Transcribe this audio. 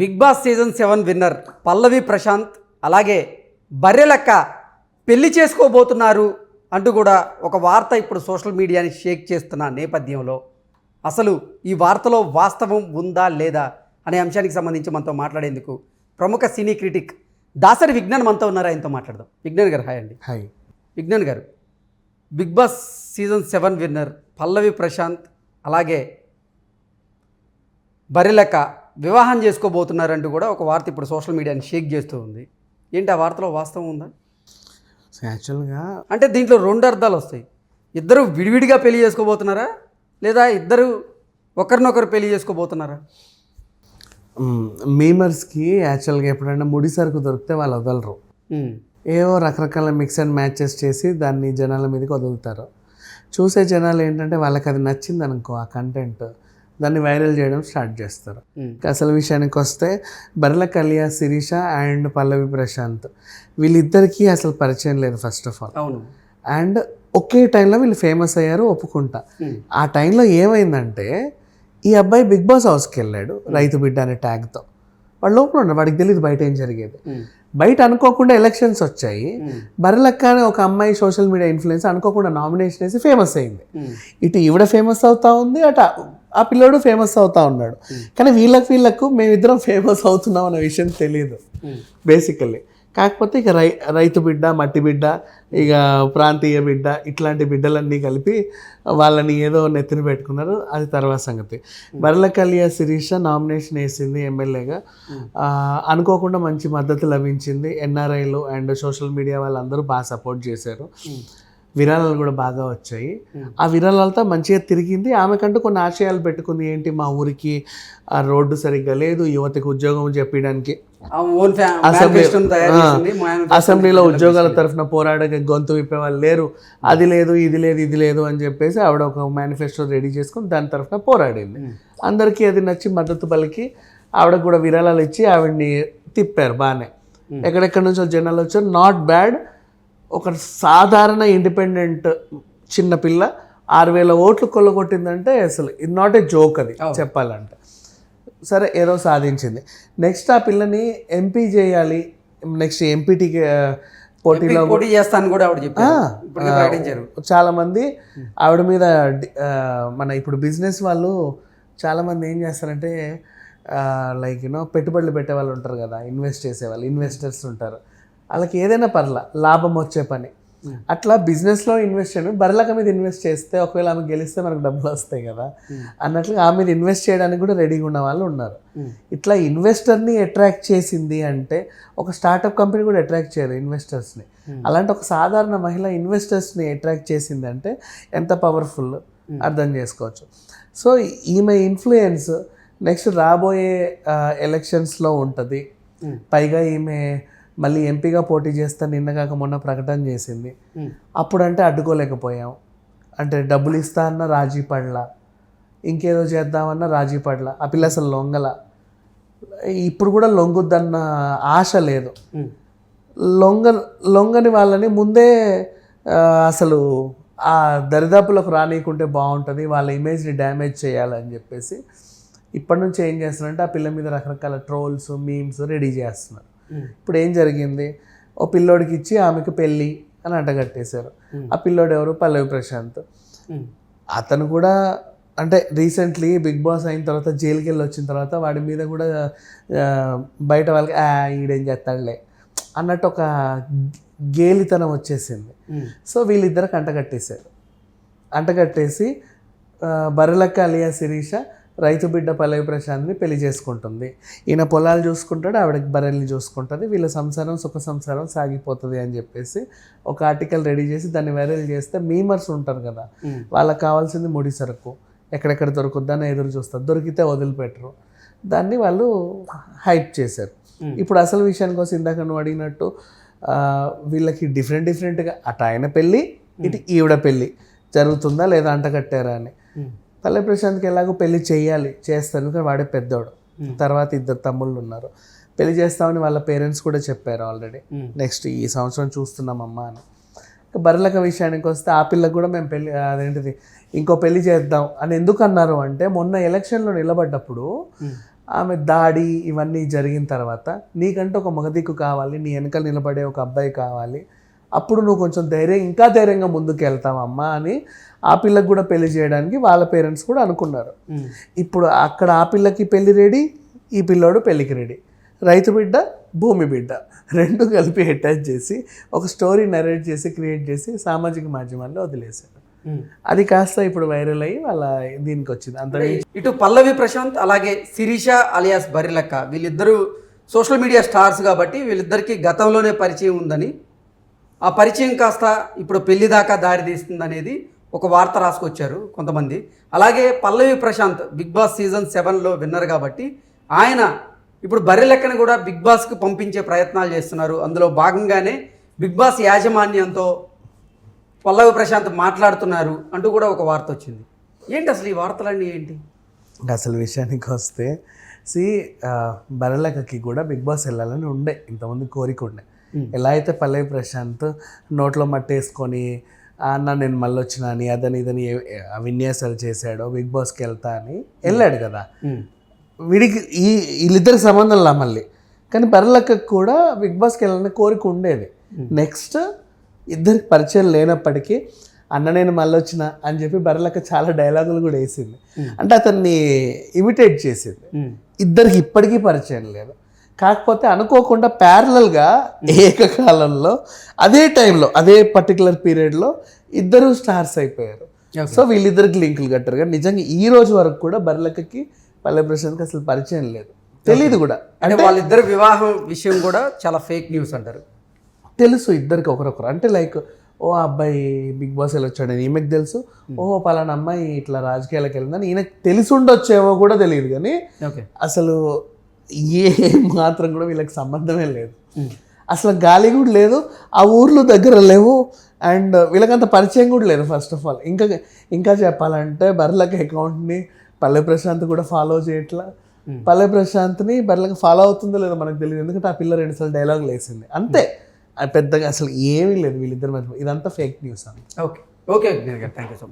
Big Boss season 7 winner పల్లవి ప్రశాంత్ అలాగే బర్రెలక్క పెళ్లి చేసుకోబోతున్నారు అంటూ కూడా ఒక వార్త ఇప్పుడు సోషల్ మీడియాని షేక్ చేస్తున్న నేపథ్యంలో అసలు ఈ వార్తలో వాస్తవం ఉందా లేదా అనే అంశానికి సంబంధించి మనతో మాట్లాడేందుకు ప్రముఖ సినీ క్రిటిక్ దాసరి విజ్ఞాన్ మనతో ఉన్నారు. ఆయనతో మాట్లాడదాం. విజ్ఞాన్ గారు హాయ్ అండి. హాయ్ విజ్ఞాన్ గారు, బిగ్ బాస్ సీజన్ 7 విన్నర్ పల్లవి ప్రశాంత్ అలాగే బర్రెలక్క వివాహం చేసుకోబోతున్నారంటూ కూడా ఒక వార్త ఇప్పుడు సోషల్ మీడియాని షేక్ చేస్తూ ఉంది. ఏంటి ఆ వార్తలో వాస్తవం ఉందా? యాక్చువల్గా అంటే దీంట్లో రెండు అర్థాలు వస్తాయి. ఇద్దరు విడివిడిగా పెళ్లి చేసుకోబోతున్నారా లేదా ఇద్దరు ఒకరినొకరు పెళ్లి చేసుకోబోతున్నారా? మీమర్స్కి యాక్చువల్గా ఎప్పుడైనా ముడి సరుకు దొరికితే వాళ్ళు వదలరు. ఏవో రకరకాల మిక్స్ అండ్ మ్యాచెస్ చేసి దాన్ని జనాల మీదకి వదులుతారు. చూసే జనాలు ఏంటంటే వాళ్ళకి అది నచ్చింది అనుకో ఆ కంటెంట్, దాన్ని వైరల్ చేయడం స్టార్ట్ చేస్తారు. అసలు విషయానికి వస్తే బర్రెలక్క అలియాస్ శిరీష అండ్ పల్లవి ప్రశాంత్ వీళ్ళిద్దరికీ అసలు పరిచయం లేదు ఫస్ట్ ఆఫ్ ఆల్. అవును. అండ్ ఒకే టైంలో వీళ్ళు ఫేమస్ అయ్యారు, ఒప్పుకుంటా. ఆ టైంలో ఏమైందంటే ఈ అబ్బాయి బిగ్ బాస్ హౌస్కి వెళ్ళాడు రైతు బిడ్డ అనే ట్యాగ్తో. వాడు లోపల ఉన్నాడు, వాడికి తెలియదు బయట ఏం జరిగేది. బయట అనుకోకుండా ఎలక్షన్స్ వచ్చాయి. బర్రెలక్క అనే ఒక అమ్మాయి సోషల్ మీడియా ఇన్ఫ్లుయెన్స్ అనుకోకుండా నామినేషన్ వేసి ఫేమస్ అయింది. ఇటు ఈవిడ ఫేమస్ అవుతా ఉంది, అటు ఆ పిల్లోడు ఫేమస్ అవుతా ఉన్నాడు. కానీ వీళ్ళకు మేమిద్దరం ఫేమస్ అవుతున్నాం అనే విషయం తెలియదు బేసికల్లీ. కాకపోతే ఇక రైతు బిడ్డ, మట్టి బిడ్డ, ఇక ప్రాంతీయ బిడ్డ, ఇట్లాంటి బిడ్డలన్నీ కలిపి వాళ్ళని ఏదో నెత్తిన పెట్టుకున్నారు. అది తర్వాత సంగతి. బర్రెలక్క అలియాస్ శిరీష నామినేషన్ వేసింది ఎమ్మెల్యేగా. అనుకోకుండా మంచి మద్దతు లభించింది. ఎన్ఆర్ఐలు అండ్ సోషల్ మీడియా వాళ్ళందరూ బాగా సపోర్ట్ చేశారు. విరాళాలు కూడా బాగా వచ్చాయి. ఆ విరాళాలతో మంచిగా తిరిగింది. ఆమెకంటూ కొన్ని ఆశయాలు పెట్టుకుంది. ఏంటి, మా ఊరికి ఆ రోడ్డు సరిగ్గా లేదు, యువతకు ఉద్యోగం చెప్పడానికి అసెంబ్లీలో ఉద్యోగాల తరఫున పోరాడే గొంతు విప్పేవాళ్ళు లేరు, అది లేదు ఇది లేదు అని చెప్పేసి ఆవిడ ఒక మేనిఫెస్టో రెడీ చేసుకుని దాని తరఫున పోరాడింది. అందరికీ అది నచ్చి మద్దతు పలికి ఆవిడకు కూడా విరాళాలు ఇచ్చి ఆవిడ్ని తిప్పారు బాగానే. ఎక్కడెక్కడి నుంచో జనాలు వచ్చారు. Not bad. ఒక సాధారణ ఇండిపెండెంట్ చిన్నపిల్ల 6,000 ఓట్లు కొల్లగొట్టిందంటే అసలు ఇది నాట్ ఏ జోక్. అది చెప్పాలంటే సరే ఏదో సాధించింది. నెక్స్ట్ ఆ పిల్లని ఎంపీ చేయాలి, నెక్స్ట్ ఎంపీటీకి పోటీ చేస్తాను కూడా ఆవిడ చెప్పారు. చాలామంది ఆవిడ మీద మన ఇప్పుడు బిజినెస్ వాళ్ళు చాలామంది ఏం చేస్తారంటే లైక్ పెట్టుబడులు పెట్టే వాళ్ళు ఉంటారు కదా, ఇన్వెస్ట్ చేసేవాళ్ళు, ఇన్వెస్టర్స్ ఉంటారు. వాళ్ళకి ఏదైనా పర్లా లాభం వచ్చే పని. అట్లా బిజినెస్లో ఇన్వెస్ట్ చేయడం, బర్రెలక్క మీద ఇన్వెస్ట్ చేస్తే ఒకవేళ ఆమె గెలిస్తే మనకు డబ్బులు వస్తాయి కదా అన్నట్లుగా ఆమె మీద ఇన్వెస్ట్ చేయడానికి కూడా రెడీగా ఉన్న వాళ్ళు ఉన్నారు. ఇట్లా ఇన్వెస్టర్ని అట్రాక్ట్ చేసింది అంటే ఒక స్టార్టప్ కంపెనీ కూడా అట్రాక్ట్ చేయరు ఇన్వెస్టర్స్ని. అలాంటి ఒక సాధారణ మహిళ ఇన్వెస్టర్స్ని అట్రాక్ట్ చేసింది అంటే ఎంత పవర్ఫుల్ అర్థం చేసుకోవచ్చు. సో ఈమె ఇన్ఫ్లుయెన్స్ నెక్స్ట్ రాబోయే ఎలక్షన్స్లో ఉంటుంది. పైగా ఈమె మళ్ళీ ఎంపీగా పోటీ చేస్తా నిన్నగాక మొన్న ప్రకటన చేసింది. అప్పుడంటే అడ్డుకోలేకపోయాం. అంటే డబ్బులు ఇస్తా అన్న రాజీ పడలా, ఇంకేదో చేద్దామన్నా రాజీ పడలా. ఆ పిల్ల అసలు లొంగల. ఇప్పుడు కూడా లొంగుద్దన్న ఆశ లేదు. లొంగని వాళ్ళని ముందే అసలు ఆ దరిదాపులకు రానియకుంటే బాగుంటుంది, వాళ్ళ ఇమేజ్ని డ్యామేజ్ చేయాలని చెప్పేసి ఇప్పటి నుంచి ఏం చేస్తున్నారంటే ఆ పిల్ల మీద రకరకాల ట్రోల్స్, మీమ్స్ రెడీ చేస్తున్నారు. ఇప్పుడు ఏం జరిగింది, ఓ పిల్లోడికి ఇచ్చి ఆమెకు పెళ్ళి అని అంటగట్టేశారు. ఆ పిల్లోడు ఎవరు, పల్లవి ప్రశాంత్. అతను కూడా అంటే రీసెంట్లీ బిగ్ బాస్ అయిన తర్వాత జైలుకి వెళ్ళి వచ్చిన తర్వాత వాడి మీద కూడా బయట వాళ్ళకి ఈడేం చేస్తాడులే అన్నట్టు ఒక గేలితనం వచ్చేసింది. సో వీళ్ళిద్దరికి అంటగట్టేసి బర్రెలక్క అలియాస్ శిరీష రైతు బిడ్డ పల్లవి ప్రశాంత్ని పెళ్లి చేసుకుంటుంది. ఈయన పొలాలు చూసుకుంటాడు, ఆవిడకి బర్రెల్ని చూసుకుంటుంది, వీళ్ళ సంసారం సుఖ సంసారం సాగిపోతుంది అని చెప్పేసి ఒక ఆర్టికల్ రెడీ చేసి దాన్ని వైరల్ చేస్తే మీమర్స్ ఉంటారు కదా, వాళ్ళకి కావాల్సింది ముడి సరుకు, ఎక్కడెక్కడ దొరుకుద్దని ఎదురు చూస్తారు, దొరికితే వదిలిపెట్టరు. దాన్ని వాళ్ళు హైప్ చేశారు. ఇప్పుడు అసలు విషయానికి వస్తే ఇందాక నువ్వు అడిగినట్టు వీళ్ళకి డిఫరెంట్గా అటు ఆయన పెళ్ళి ఇటు ఈవిడ పెళ్ళి జరుగుతుందా లేదా అంటగట్టారా అని. పల్లవి ప్రశాంత్కి ఎలాగో పెళ్లి చేస్తాను కానీ వాడే పెద్దోడు. తర్వాత 2 తమ్ముళ్ళు ఉన్నారు. పెళ్లి చేస్తామని వాళ్ళ పేరెంట్స్ కూడా చెప్పారు ఆల్రెడీ. నెక్స్ట్ ఈ సంవత్సరం చూస్తున్నామమ్మా అని. బర్రెలక్క విషయానికి వస్తే ఆ పిల్లకి కూడా మేము ఇంకో పెళ్లి చేద్దాం అని ఎందుకు అన్నారు అంటే మొన్న ఎలక్షన్లో నిలబడ్డప్పుడు ఆమె దాడి ఇవన్నీ జరిగిన తర్వాత నీకంటే ఒక మగదిక్కు కావాలి, నీ వెనకాల నిలబడే ఒక అబ్బాయి కావాలి, అప్పుడు నువ్వు కొంచెం ఇంకా ధైర్యంగా ముందుకు వెళ్తావమ్మా అని ఆ పిల్లకి కూడా పెళ్లి చేయడానికి వాళ్ళ పేరెంట్స్ కూడా అనుకున్నారు. ఇప్పుడు అక్కడ ఆ పిల్లకి పెళ్లి రెడీ, ఈ పిల్లోడు పెళ్ళికి రెడీ. రైతు బిడ్డ, భూమి బిడ్డ రెండు కలిపి అటాచ్ చేసి ఒక స్టోరీ నరేట్ చేసి క్రియేట్ చేసి సామాజిక మాధ్యమాల్లో వదిలేశారు. అది కాస్త ఇప్పుడు వైరల్ అయ్యి వాళ్ళ దీనికి వచ్చింది. అంత ఇటు పల్లవి ప్రశాంత్ అలాగే శిరీష అలియాస్ బర్రెలక్క వీళ్ళిద్దరూ సోషల్ మీడియా స్టార్స్ కాబట్టి వీళ్ళిద్దరికీ గతంలోనే పరిచయం ఉందని, ఆ పరిచయం కాస్త ఇప్పుడు పెళ్లి దాకా దారి తీస్తుంది అనేది ఒక వార్త రాసుకొచ్చారు కొంతమంది. అలాగే Pallavi Prashanth Bigg Boss season 7లో విన్నర్ కాబట్టి ఆయన ఇప్పుడు బర్రెలెక్కను కూడా బిగ్ బాస్కి పంపించే ప్రయత్నాలు చేస్తున్నారు. అందులో భాగంగానే బిగ్ బాస్ యాజమాన్యంతో పల్లవి ప్రశాంత్ మాట్లాడుతున్నారు అంటూ కూడా ఒక వార్త వచ్చింది. ఏంటి అసలు ఈ వార్తలన్నీ ఏంటి? అసలు విషయానికి వస్తే బర్రెలక్కకి కూడా బిగ్ బాస్ వెళ్ళాలని ఉండే, ఇంతమంది కోరిక ఉండే. ఎలా అయితే పల్లవి ప్రశాంత్ నోట్లో మట్టేసుకొని అన్న నేను మళ్ళీ వచ్చినా అని అదని ఇదని విన్యాసాలు చేశాడో బిగ్ బాస్కి వెళ్తా అని వెళ్ళాడు కదా, వీడికి వీళ్ళిద్దరికి సంబంధం లా మళ్ళీ. కానీ బర్రెలక్కకు కూడా బిగ్ బాస్కి వెళ్ళాలని కోరిక ఉండేది. నెక్స్ట్ ఇద్దరికి పరిచయం లేనప్పటికీ అన్న నేను మళ్ళీ వచ్చిన అని చెప్పి బర్రెలక్క చాలా డైలాగులు కూడా వేసింది. అంటే అతన్ని ఇమిటేట్ చేసింది. ఇద్దరికి ఇప్పటికీ పరిచయం లేదు. కాకపోతే అనుకోకుండా ప్యారలల్గా ఏకకాలంలో అదే టైంలో అదే పర్టికులర్ పీరియడ్లో ఇద్దరు స్టార్స్ అయిపోయారు. సో వీళ్ళిద్దరికి లింకులు కట్టారు. కానీ నిజంగా ఈ రోజు వరకు కూడా బర్రెలక్కకి పల్లవి ప్రశాంత్కి అసలు పరిచయం లేదు, తెలియదు కూడా. అంటే వాళ్ళిద్దరు వివాహం విషయం కూడా చాలా ఫేక్ న్యూస్ అంటారు. తెలుసు ఇద్దరికి ఒకరొకరు. అంటే లైక్ ఓ అబ్బాయి బిగ్ బాస్ వెళ్ళొచ్చాడని ఈమెకు తెలుసు, ఓహో పలానా అమ్మాయి ఇట్లా రాజకీయాలకు వెళ్ళిందని ఈయనకు తెలిసి ఉండొచ్చేమో కూడా తెలియదు. కానీ అసలు ఏ మాత్రం కూడా వీళ్ళకి సంబంధమే లేదు, అసలు గాలి కూడా లేదు, ఆ ఊర్లో దగ్గర లేవు, అండ్ వీళ్ళకంత పరిచయం కూడా లేదు. ఫస్ట్ ఆఫ్ ఆల్ ఇంకా చెప్పాలంటే బర్రెలక్క అకౌంట్ని పల్లవి ప్రశాంత్ కూడా ఫాలో చేయట్లా. పల్లవి ప్రశాంత్ని బర్రెలక్క ఫాలో అవుతుందో లేదో మనకు తెలియదు, ఎందుకంటే ఆ పిల్ల 2 సార్లు డైలాగులు వేసింది అంతే. పెద్దగా అసలు ఏమీ లేదు వీళ్ళిద్దరి మధ్య. ఇదంతా fake news. Okay thank you so much.